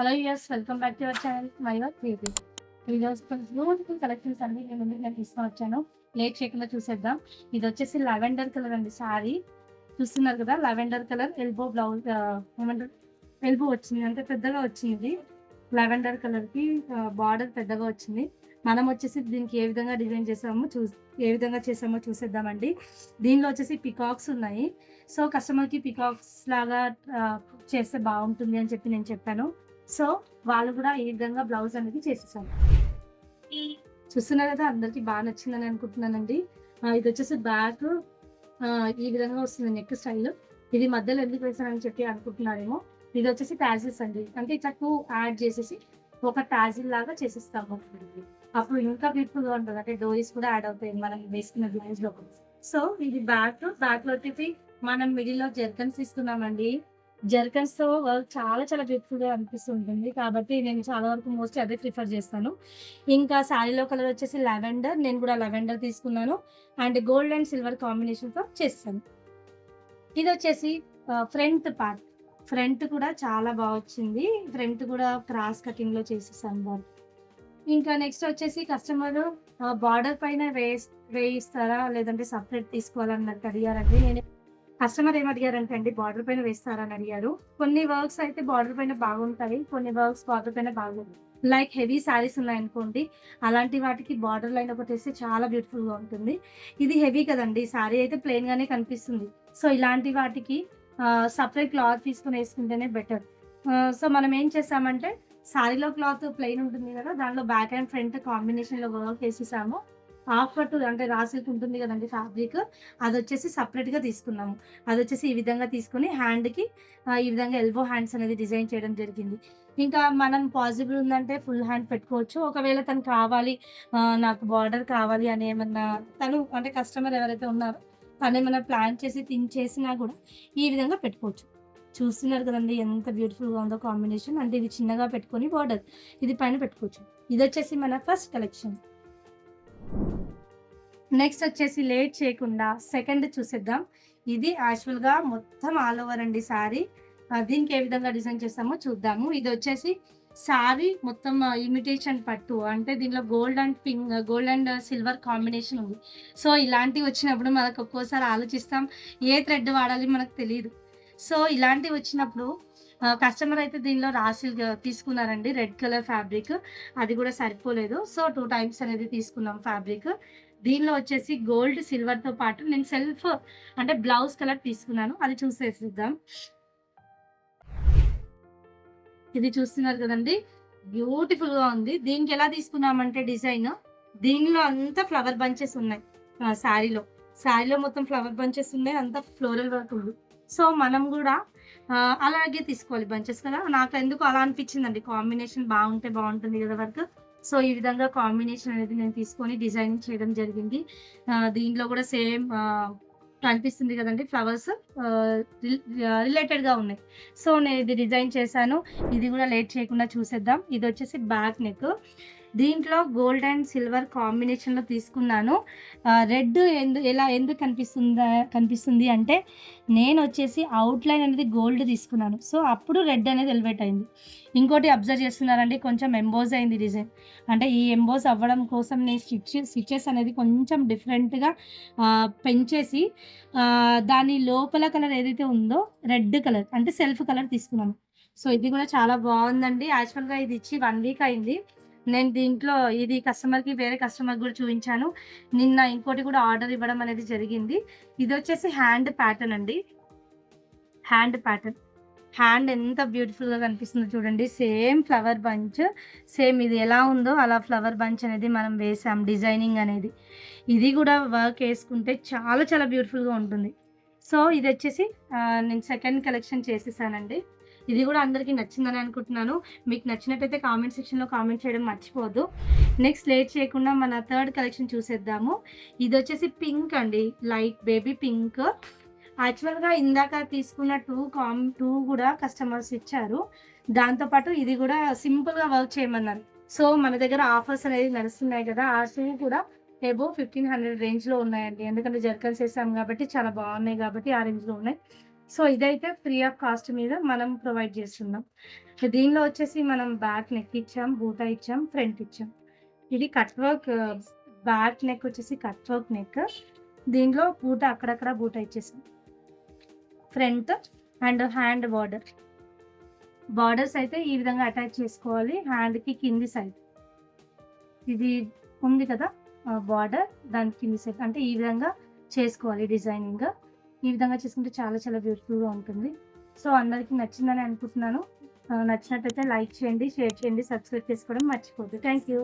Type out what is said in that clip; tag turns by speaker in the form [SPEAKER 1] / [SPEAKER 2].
[SPEAKER 1] Hello yes welcome back to our channel మైవర్ creative. ఈరోజు beautiful collections అన్ని నేను తీసుకొని వచ్చాను. లేట్ చేయకుండా చూసేద్దాం. ఇది వచ్చేసి లావెండర్ కలర్ అండి సారీ. చూస్తున్నారు కదా, లావెండర్ కలర్ ఎల్బో బ్లౌజ్ ఏమంటారు, ఎల్బో వచ్చింది అంటే పెద్దగా వచ్చింది. లావెండర్ కలర్ కి బార్డర్ పెద్దగా వచ్చింది. మనం వచ్చేసి దీనికి ఏ విధంగా డిజైన్ చేసామో చూసేద్దామండి. దీనిలో వచ్చేసి పికాక్స్ ఉన్నాయి. సో కస్టమర్కి పికాక్స్ లాగా చేస్తే బాగుంటుంది అని చెప్పి నేను చెప్పాను. సో వాళ్ళు కూడా ఈ విధంగా బ్లౌజ్ అనేది చేసేసాను. ఈ చూస్తున్నారు కదా, అందరికి బాగా నచ్చిందని అనుకుంటున్నానండి. ఇది వచ్చేసి బ్యాక్ ఈ విధంగా వస్తుంది నెక్ స్టైల్. ఇది మధ్యలో ఎందుకు వేసానని చెప్పి అనుకుంటున్నారేమో. ఇది వచ్చేసి టాజిల్స్ అండి, అంటే ఇట్లా 2 యాడ్ చేసేసి ఒక టాజిల్ లాగా చేసేస్తాము. అప్పుడు ఇంకా బ్యూటిఫుల్ గా ఉంటుంది, అంటే డోరీస్ కూడా యాడ్ అవుతాయి మనం వేసుకున్న బ్లౌజ్ లో. సో ఇది బ్యాక్ లో వచ్చేసి మనం మిడిల్ లో జర్కన్స్ ఇస్తున్నామండి. జర్కన్స్ తో వర్క్ చాలా చాలా బ్యూటిఫుల్ గా అనిపిస్తుంటుంది, కాబట్టి నేను చాలా వరకు మోస్ట్లీ అదే ప్రిఫర్ చేస్తాను. ఇంకా శారీలో కలర్ వచ్చేసి లావెండర్, నేను కూడా లావెండర్ తీసుకున్నాను. And gold and silver combination తో చేస్తాను. ఇది వచ్చేసి ఫ్రంట్ పార్ట్. ఫ్రంట్ కూడా చాలా బాగా వచ్చింది. ఫ్రంట్ కూడా క్రాస్ కటింగ్ లో చేసేసాను బాగా. ఇంకా నెక్స్ట్ వచ్చేసి కస్టమర్ బార్డర్ పైన వేయిస్తారా లేదంటే సపరేట్ తీసుకోవాలన్నట్టు అడిగారండి. నేను కస్టమర్ ఏం అడిగారంటే అండి, బార్డర్ పైన వేస్తారా అని అడిగారు. కొన్ని వర్క్స్ అయితే బార్డర్ పైన బాగుంటాయి, కొన్ని వర్క్స్ బార్డర్ పైన బాగుంది. లైక్ హెవీ శారీస్ ఉన్నాయనుకోండి, అలాంటి వాటికి బార్డర్ లైన్ ఒకటి వేస్తే చాలా బ్యూటిఫుల్ గా ఉంటుంది. ఇది హెవీ కదండి, శారీ అయితే ప్లెయిన్ గానే కనిపిస్తుంది. సో ఇలాంటి వాటికి సపరేట్ క్లాత్ తీసుకుని వేసుకుంటేనే బెటర్. సో మనం ఏం చేసామంటే, శారీలో క్లాత్ ప్లెయిన్ ఉంటుంది కదా, దానిలో బ్యాక్ అండ్ ఫ్రంట్ కాంబినేషన్ లో వర్క్ వేసేసాము. హాఫ్ పట్టు అంటే రా సిల్క్ ఉంటుంది కదండి ఫ్యాబ్రిక్, అది వచ్చేసి సపరేట్ గా తీసుకున్నాము. అది వచ్చేసి ఈ విధంగా తీసుకుని హ్యాండ్ కి ఈ విధంగా ఎల్బో హ్యాండ్స్ అనేది డిజైన్ చేయడం జరిగింది. ఇంకా మనం పాసిబుల్ ఉందంటే ఫుల్ హ్యాండ్ పెట్టుకోవచ్చు. ఒకవేళ తను కావాలి, నాకు బార్డర్ కావాలి అని ఏమన్నా తను అంటే కస్టమర్ ఎవరైతే ఉన్నారో తను ఏమైనా ప్లాన్ చేసి థింక్ చేసినా కూడా ఈ విధంగా పెట్టుకోవచ్చు. చూస్తున్నారు కదండి ఎంత బ్యూటిఫుల్ గా ఉందో కాంబినేషన్. అంటే ఇది చిన్నగా పెట్టుకొని బార్డర్ ఇది పైన పెట్టుకోవచ్చు. ఇది వచ్చేసి మన ఫస్ట్ కలెక్షన్. నెక్స్ట్ వచ్చేసి లేట్ చేయకుండా సెకండ్ చూసేద్దాం. ఇది యాక్చువల్ గా మొత్తం ఆల్ ఓవర్ అండి సారీ. దీనికి ఏ విధంగా డిజైన్ చేస్తామో చూద్దాము. ఇది వచ్చేసి సారీ మొత్తం ఇమిటేషన్ పట్టు, అంటే దీనిలో గోల్డ్ అండ్ సిల్వర్ కాంబినేషన్ ఉంది. సో ఇలాంటివి వచ్చినప్పుడు మనకు ఒక్కోసారి ఆలోచిస్తాం, ఏ థ్రెడ్ వాడాలి మనకు తెలియదు. సో ఇలాంటివి వచ్చినప్పుడు కస్టమర్ అయితే దీనిలో రాసిల్ తీసుకున్నారండి, రెడ్ కలర్ ఫ్యాబ్రిక్. అది కూడా సరిపోలేదు, సో 2 టైమ్స్ అనేది తీసుకున్నాం ఫ్యాబ్రిక్. దీనిలో వచ్చేసి గోల్డ్ సిల్వర్ తో పాటు నేను సెల్ఫ్ అంటే బ్లౌజ్ కలర్ తీసుకున్నాను, అది చూసేసిద్దాం. ఇది చూస్తున్నారు కదండి, బ్యూటిఫుల్ గా ఉంది. దీనికి ఎలా తీసుకున్నామంటే డిజైన్, దీనిలో అంతా ఫ్లవర్ బంచెస్ ఉన్నాయి. శారీలో మొత్తం ఫ్లవర్ బంచెస్ ఉన్నాయి, అంతా ఫ్లోరల్ వర్క్ ఉంది. సో మనం కూడా అలాగే తీసుకోవాలి బంచెస్ కదా. నాకు ఎందుకు అలా అనిపించిందండి, కాంబినేషన్ బాగుంటే బాగుంటుంది కదా వర్క్. సో ఈ విధంగా కాంబినేషన్ అనేది నేను తీసుకొని డిజైన్ చేయడం జరిగింది. దీంట్లో కూడా సేమ్ కనిపిస్తుంది కదండి, ఫ్లవర్స్ రిలేటెడ్ గా ఉన్నాయి. సో నేను ఇది డిజైన్ చేశాను. ఇది కూడా లేట్ చేయకుండా చూసేద్దాం. ఇది వచ్చేసి బ్యాక్ నెక్. దీంట్లో గోల్డ్ అండ్ సిల్వర్ కాంబినేషన్ లో తీసుకున్నాను. రెడ్ ఎందుకు కనిపిస్తుంది అంటే, నేను వచ్చేసి అవుట్ లైన్ అనేది గోల్డ్ తీసుకున్నాను. సో అప్పుడు రెడ్ అనేది ఎలివేట్ అయింది. ఇంకోటి అబ్జర్వ్ చేస్తున్నారండి, కొంచెం ఎంబోజ్ అయింది డిజైన్. అంటే ఈ ఎంబోజ్ అవ్వడం కోసం నేను స్టిచెస్ అనేది కొంచెం డిఫరెంట్గా పెంచేసి దాని లోపల కలర్ ఏదైతే ఉందో రెడ్ కలర్ అంటే సెల్ఫ్ కలర్ తీసుకున్నాను. సో ఇది కూడా చాలా బాగుందండి. యాక్చువల్గా ఇది ఇచ్చి 1 వీక్ అయింది. నేను దీంట్లో ఇది వేరే కస్టమర్ కూడా చూపించాను. నిన్న ఇంకోటి కూడా ఆర్డర్ ఇవ్వడం అనేది జరిగింది. ఇది వచ్చేసి హ్యాండ్ ప్యాటర్న్ అండి. హ్యాండ్ ఎంత బ్యూటిఫుల్ గా కనిపిస్తుందో చూడండి. సేమ్ ఫ్లవర్ బంచ్, సేమ్ ఇది ఎలా ఉందో అలా ఫ్లవర్ బంచ్ అనేది మనం వేసాం డిజైనింగ్ అనేది. ఇది కూడా వర్క్ వేసుకుంటే చాలా చాలా బ్యూటిఫుల్ గా ఉంటుంది. సో ఇది వచ్చేసి నేను సెకండ్ కలెక్షన్ చేసేసానండి. ఇది కూడా అందరికీ నచ్చిందని అనుకుంటున్నాను. మీకు నచ్చినట్టయితే కామెంట్ సెక్షన్లో కామెంట్ చేయడం మర్చిపోవద్దు. నెక్స్ట్ లేట్ చేయకుండా మన థర్డ్ కలెక్షన్ చూసేద్దాము. ఇది వచ్చేసి పింక్ అండి, లైట్ బేబీ పింక్. యాక్చువల్గా ఇందాక తీసుకున్న 2 కూడా కస్టమర్స్ ఇచ్చారు. దాంతోపాటు ఇది కూడా సింపుల్గా వర్క్ చేయమన్నారు. సో మన దగ్గర ఆఫర్స్ అనేది నడుస్తున్నాయి కదా, ఆ 2 కూడా అబోవ్ 1500 రేంజ్లో ఉన్నాయండి. ఎందుకంటే జర్కన్స్ వేసాం కాబట్టి చాలా బాగున్నాయి, కాబట్టి ఆ రేంజ్లో ఉన్నాయి. సో ఇదైతే ఫ్రీ ఆఫ్ కాస్ట్ మీద మనం ప్రొవైడ్ చేస్తున్నాం. దీనిలో వచ్చేసి మనం బ్యాక్ నెక్ ఇచ్చాం, బూటా ఇచ్చాం, ఫ్రంట్ ఇచ్చాం. ఇది కట్ వర్క్ బ్యాక్ నెక్ వచ్చేసి కట్ వర్క్ నెక్. దీనిలో బూటా అక్కడక్కడ బూటా ఇచ్చేసాం. Front and hand border. Borders అయితే ఈ విధంగా అటాచ్ చేసుకోవాలి హ్యాండ్‌కి కింది సైడ్. ఇది ఉంది కదా బార్డర్ దాని కింది సైడ్ అంటే ఈ విధంగా చేసుకోవాలి డిజైనింగ్. ఈ విధంగా చేసుకుంటే చాలా చాలా బ్యూటిఫుల్‌గా ఉంటుంది. సో అందరికి నచ్చిందని అనుకుంటున్నాను. నచ్చినట్టయితే లైక్ చేయండి, షేర్ చేయండి, సబ్స్క్రైబ్ చేసుకోవడం మర్చిపోవద్దు. Thank you.